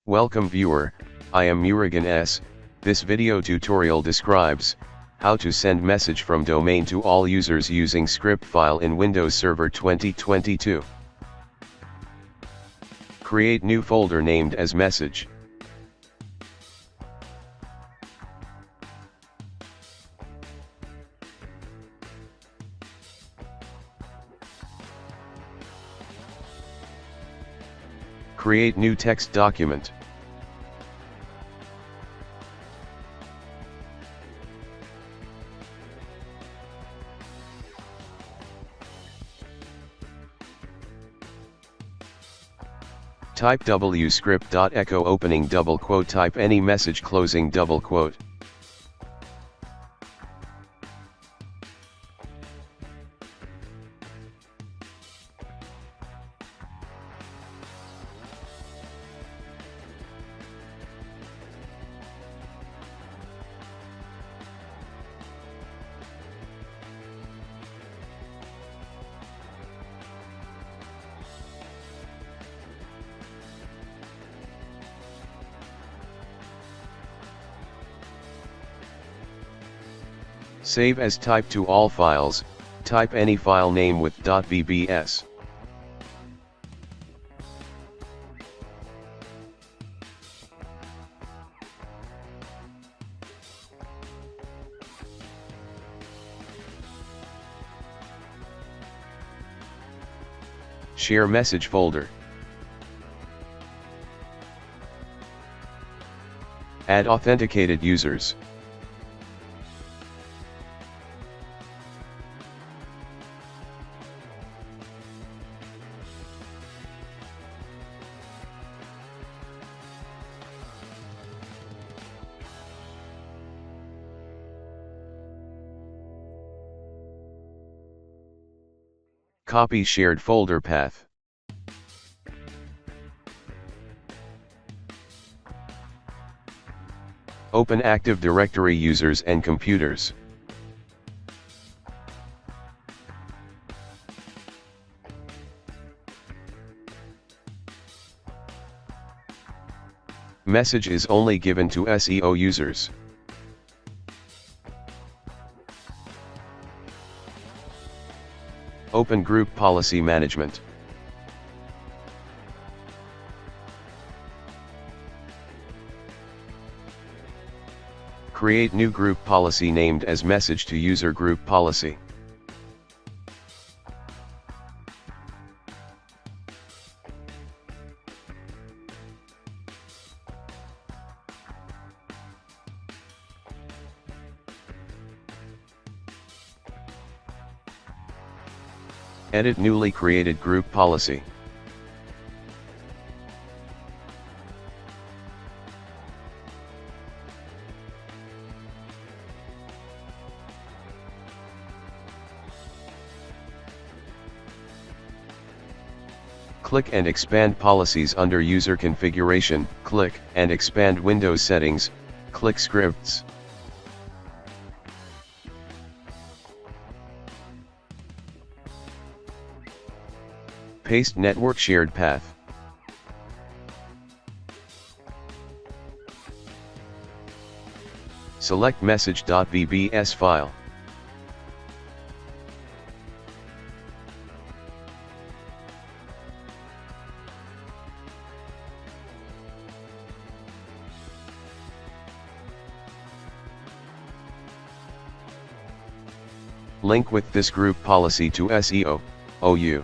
Welcome viewer, I am Murugan S. This video tutorial describes how to send message from domain to all users using script file in Windows Server 2022. Create new folder named as message. Create new text document. Type wscript.echo opening double quote, type any message closing double quote. Save as type to all files, type any file name with .vbs. Share message folder. Add authenticated users. Copy shared folder path. Open Active Directory users and computers. Message is only given to SEO users. Open Group Policy Management. Create new group policy named as message to user group policy. Edit newly created group policy. Click and expand policies under user configuration, click and expand Windows settings, click scripts. Paste network shared path. Select message.vbs file. Link with this group policy to SEO, OU.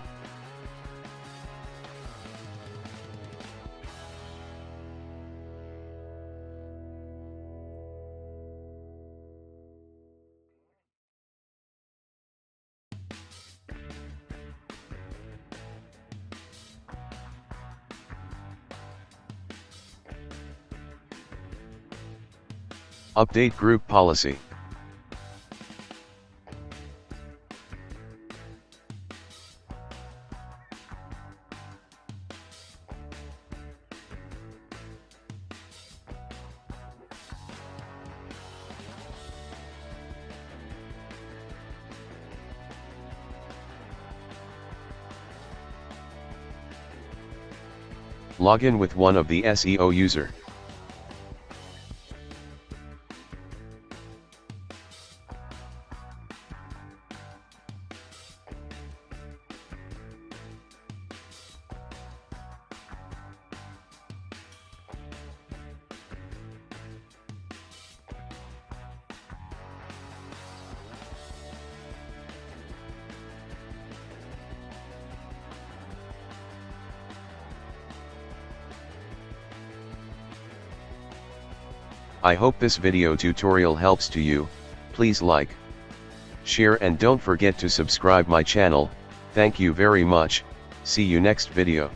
Update group policy. Log in with one of the SEO user. I hope this video tutorial helps to you. Please like, share and don't forget to subscribe my channel. Thank you very much. See you next video.